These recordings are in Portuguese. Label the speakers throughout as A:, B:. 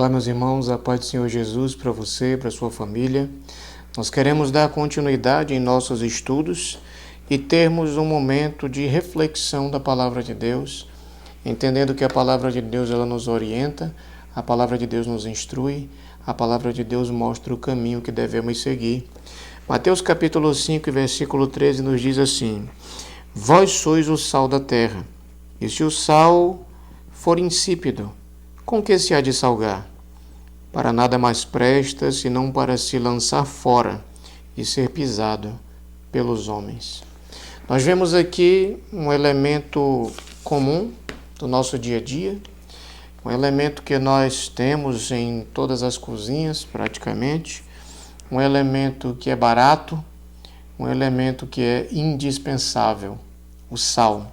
A: Olá, meus irmãos, a paz do Senhor Jesus para você, para sua família. Nós queremos dar continuidade em nossos estudos e termos um momento de reflexão da Palavra de Deus, entendendo que a Palavra de Deus ela nos orienta, a Palavra de Deus nos instrui, a Palavra de Deus mostra o caminho que devemos seguir. Mateus capítulo 5, versículo 13 nos diz assim: Vós sois o sal da terra, e se o sal for insípido, com que se há de salgar? Para nada mais presta, senão para se lançar fora e ser pisado pelos homens. Nós vemos aqui um elemento comum do nosso dia a dia, um elemento que nós temos em todas as cozinhas, praticamente, um elemento que é barato, um elemento que é indispensável, o sal.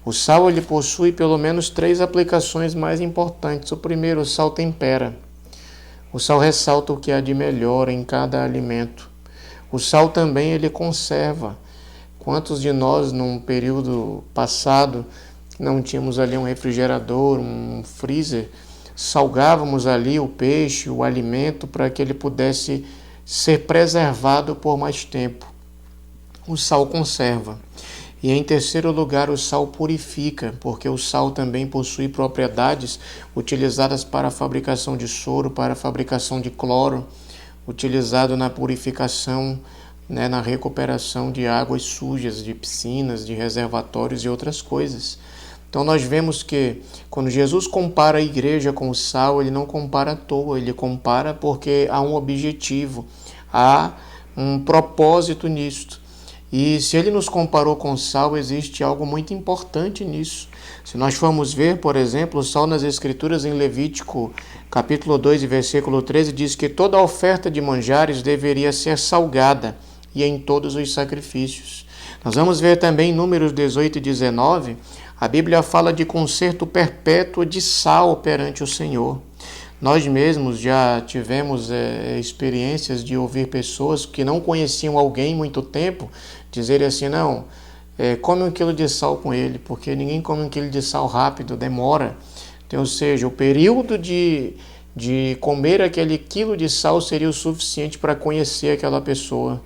A: O sal ele possui pelo menos 3 aplicações mais importantes. O primeiro, o sal tempera. O sal ressalta o que há de melhor em cada alimento. O sal também ele conserva. Quantos de nós, num período passado, não tínhamos ali um refrigerador, um freezer, salgávamos ali o peixe, o alimento, para que ele pudesse ser preservado por mais tempo. O sal conserva. E em terceiro lugar, o sal purifica, porque o sal também possui propriedades utilizadas para a fabricação de soro, para a fabricação de cloro, utilizado na purificação, na recuperação de águas sujas, de piscinas, de reservatórios e outras coisas. Então nós vemos que quando Jesus compara a igreja com o sal, ele não compara à toa, ele compara porque há um objetivo, há um propósito nisto. E se ele nos comparou com o sal, existe algo muito importante nisso. Se nós formos ver, por exemplo, o sal nas Escrituras em Levítico, capítulo 2, versículo 13, diz que toda oferta de manjares deveria ser salgada e em todos os sacrifícios. Nós vamos ver também em Números 18 e 19, a Bíblia fala de conserto perpétuo de sal perante o Senhor. Nós mesmos já tivemos experiências de ouvir pessoas que não conheciam alguém há muito tempo dizerem assim, não, come 1 quilo de sal com ele, porque ninguém come 1 quilo de sal rápido, demora. Então, ou seja, o período de comer aquele quilo de sal seria o suficiente para conhecer aquela pessoa.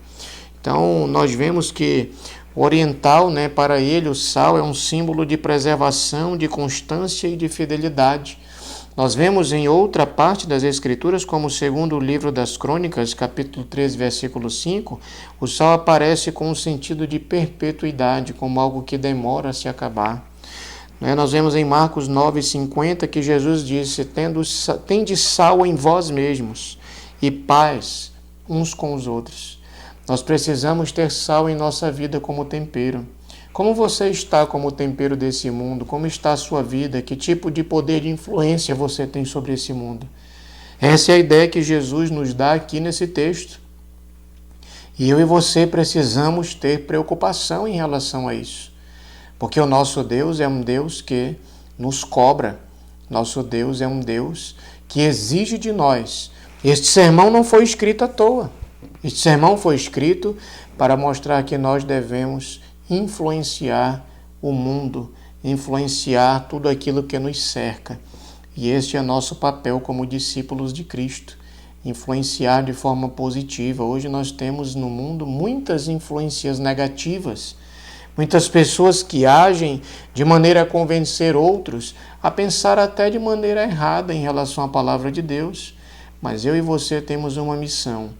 A: Então, nós vemos que o oriental, para ele, o sal é um símbolo de preservação, de constância e de fidelidade. Nós vemos em outra parte das Escrituras, como segundo o livro das Crônicas, capítulo 13, versículo 5, o sal aparece com um sentido de perpetuidade, como algo que demora a se acabar. Nós vemos em Marcos 9, 50 que Jesus disse, tende sal em vós mesmos e paz uns com os outros. Nós precisamos ter sal em nossa vida como tempero. Como você está como tempero desse mundo? Como está a sua vida? Que tipo de poder de influência você tem sobre esse mundo? Essa é a ideia que Jesus nos dá aqui nesse texto. E eu e você precisamos ter preocupação em relação a isso. Porque o nosso Deus é um Deus que nos cobra. Nosso Deus é um Deus que exige de nós. Este sermão não foi escrito à toa. Este sermão foi escrito para mostrar que nós devemos influenciar o mundo, influenciar tudo aquilo que nos cerca. E este é nosso papel como discípulos de Cristo, influenciar de forma positiva. Hoje nós temos no mundo muitas influências negativas, muitas pessoas que agem de maneira a convencer outros a pensar até de maneira errada em relação à palavra de Deus. Mas eu e você temos uma missão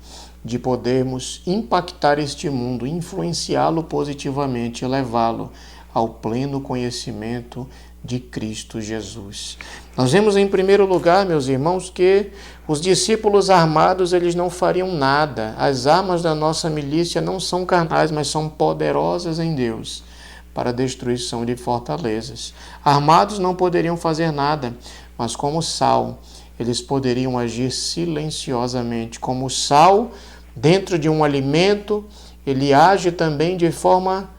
A: de podermos impactar este mundo, influenciá-lo positivamente e levá-lo ao pleno conhecimento de Cristo Jesus. Nós vemos em primeiro lugar, meus irmãos, que os discípulos armados eles não fariam nada. As armas da nossa milícia não são carnais, mas são poderosas em Deus para a destruição de fortalezas. Armados não poderiam fazer nada, mas como sal, eles poderiam agir silenciosamente. Como sal, dentro de um alimento, ele age também de forma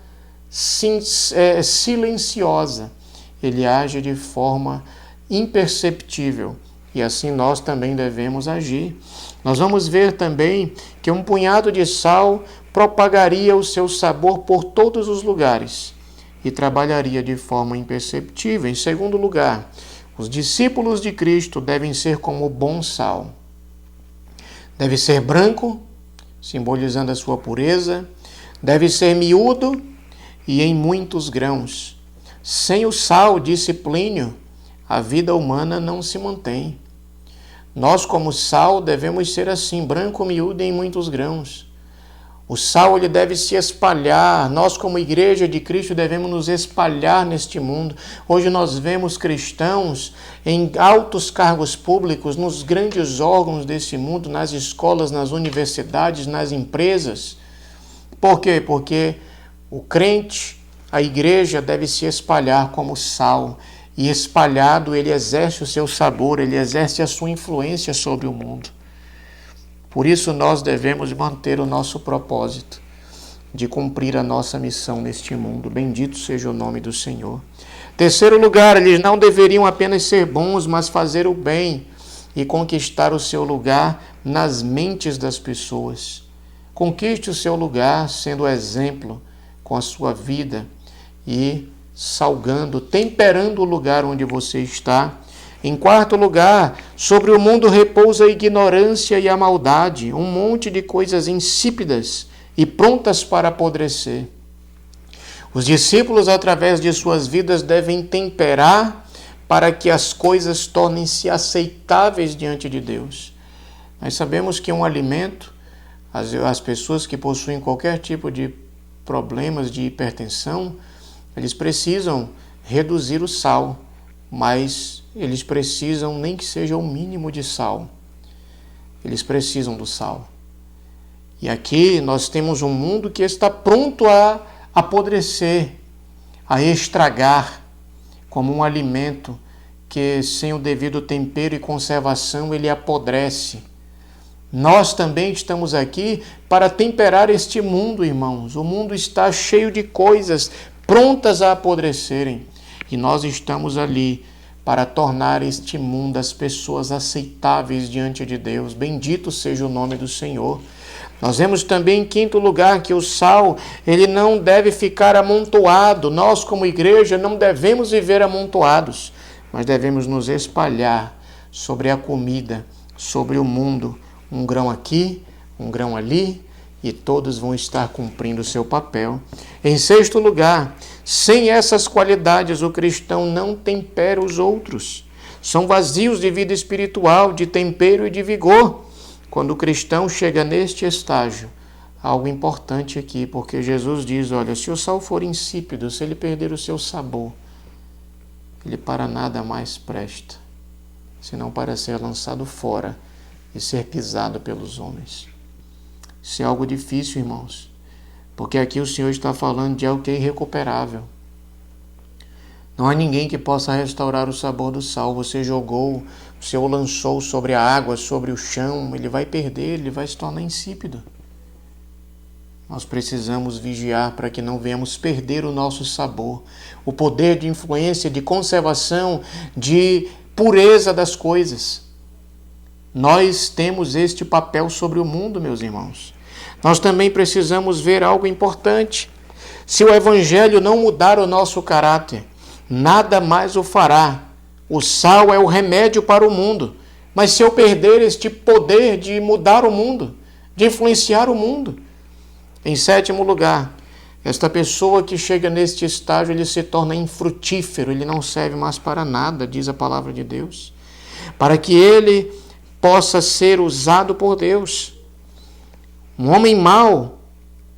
A: silenciosa. Ele age de forma imperceptível. E assim nós também devemos agir. Nós vamos ver também que um punhado de sal propagaria o seu sabor por todos os lugares e trabalharia de forma imperceptível. Em segundo lugar, Os discípulos de Cristo devem ser como o bom sal. Deve ser branco, simbolizando a sua pureza. Deve ser miúdo e em muitos grãos. Sem o sal, disse Plínio, a vida humana não se mantém. Nós, como sal, devemos ser assim, branco, miúdo e em muitos grãos. O sal ele deve se espalhar. Nós, como igreja de Cristo, devemos nos espalhar neste mundo. Hoje nós vemos cristãos em altos cargos públicos, nos grandes órgãos desse mundo, nas escolas, nas universidades, nas empresas. Por quê? Porque o crente, a igreja, deve se espalhar como sal. E espalhado, ele exerce o seu sabor, ele exerce a sua influência sobre o mundo. Por isso nós devemos manter o nosso propósito de cumprir a nossa missão neste mundo. Bendito seja o nome do Senhor. Terceiro lugar, eles não deveriam apenas ser bons, mas fazer o bem e conquistar o seu lugar nas mentes das pessoas. Conquiste o seu lugar sendo exemplo com a sua vida e salgando, temperando o lugar onde você está. Em quarto lugar, sobre o mundo repousa a ignorância e a maldade, um monte de coisas insípidas e prontas para apodrecer. Os discípulos, através de suas vidas, devem temperar para que as coisas tornem-se aceitáveis diante de Deus. Nós sabemos que um alimento, as pessoas que possuem qualquer tipo de problemas de hipertensão, eles precisam reduzir o sal, mas eles precisam nem que seja o mínimo de sal. Eles precisam do sal. E aqui nós temos um mundo que está pronto a apodrecer, a estragar, como um alimento que sem o devido tempero e conservação ele apodrece. Nós também estamos aqui para temperar este mundo, irmãos. O mundo está cheio de coisas prontas a apodrecerem. E nós estamos ali para tornar este mundo as pessoas aceitáveis diante de Deus. Bendito seja o nome do Senhor. Nós vemos também, em quinto lugar, que o sal ele não deve ficar amontoado. Nós, como igreja, não devemos viver amontoados, mas devemos nos espalhar sobre a comida, sobre o mundo. Um grão aqui, um grão ali, e todos vão estar cumprindo o seu papel. Em sexto lugar, sem essas qualidades, o cristão não tempera os outros. São vazios de vida espiritual, de tempero e de vigor. Quando o cristão chega neste estágio, algo importante aqui, porque Jesus diz, olha, se o sal for insípido, se ele perder o seu sabor, ele para nada mais presta, senão para ser lançado fora e ser pisado pelos homens. Isso é algo difícil, irmãos, porque aqui o Senhor está falando de algo que é irrecuperável. Não há ninguém que possa restaurar o sabor do sal. Você jogou, você o lançou sobre a água, sobre o chão, ele vai perder, ele vai se tornar insípido. Nós precisamos vigiar para que não venhamos perder o nosso sabor, o poder de influência, de conservação, de pureza das coisas. Nós temos este papel sobre o mundo, meus irmãos. Nós também precisamos ver algo importante. Se o Evangelho não mudar o nosso caráter, nada mais o fará. O sal é o remédio para o mundo. Mas se eu perder este poder de mudar o mundo, de influenciar o mundo. Em sétimo lugar, esta pessoa que chega neste estágio, ele se torna infrutífero, ele não serve mais para nada, diz a palavra de Deus. Para que ele possa ser usado por Deus. Um homem mau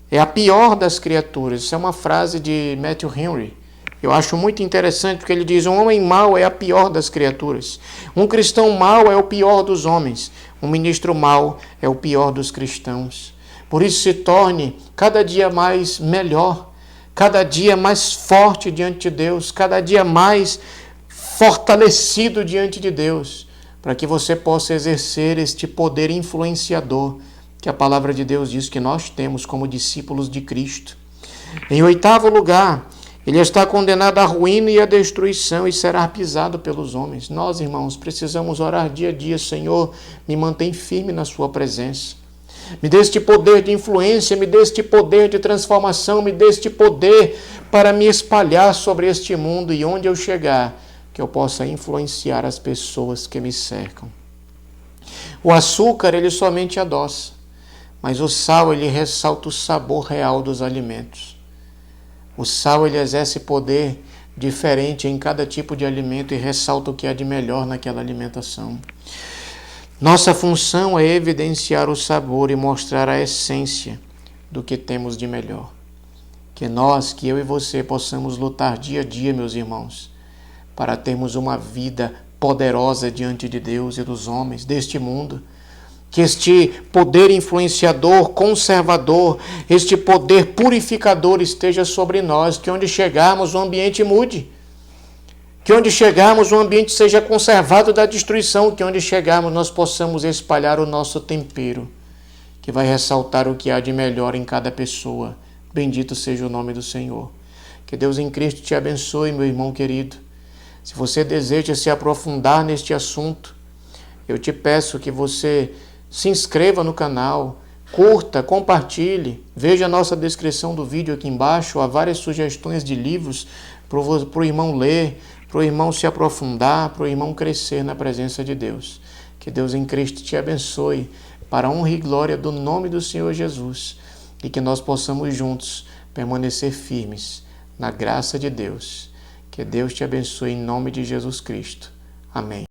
A: é a pior das criaturas. Isso é uma frase de Matthew Henry. Eu acho muito interessante porque ele diz, um homem mau é a pior das criaturas. Um cristão mau é o pior dos homens. Um ministro mau é o pior dos cristãos. Por isso se torne cada dia mais melhor, cada dia mais forte diante de Deus, cada dia mais fortalecido diante de Deus, para que você possa exercer este poder influenciador que a palavra de Deus diz que nós temos como discípulos de Cristo. Em oitavo lugar, ele está condenado à ruína e à destruição e será pisado pelos homens. Nós, irmãos, precisamos orar dia a dia. Senhor, me mantém firme na sua presença. Me dê este poder de influência, me dê este poder de transformação, me dê este poder para me espalhar sobre este mundo e onde eu chegar, que que eu possa influenciar as pessoas que me cercam. O açúcar, ele somente adoça, mas o sal, ele ressalta o sabor real dos alimentos. O sal, ele exerce poder diferente em cada tipo de alimento e ressalta o que há de melhor naquela alimentação. Nossa função é evidenciar o sabor e mostrar a essência do que temos de melhor. Que eu e você, possamos lutar dia a dia, meus irmãos, para termos uma vida poderosa diante de Deus e dos homens deste mundo. Que este poder influenciador, conservador, este poder purificador esteja sobre nós, que onde chegarmos o ambiente mude, que onde chegarmos o ambiente seja conservado da destruição, que onde chegarmos nós possamos espalhar o nosso tempero, que vai ressaltar o que há de melhor em cada pessoa. Bendito seja o nome do Senhor. Que Deus em Cristo te abençoe, meu irmão querido. Se você deseja se aprofundar neste assunto, eu te peço que você se inscreva no canal, curta, compartilhe, veja a nossa descrição do vídeo aqui embaixo, há várias sugestões de livros para o irmão ler, para o irmão se aprofundar, para o irmão crescer na presença de Deus. Que Deus em Cristo te abençoe, para a honra e glória do nome do Senhor Jesus, e que nós possamos juntos permanecer firmes na graça de Deus. Que Deus te abençoe em nome de Jesus Cristo. Amém.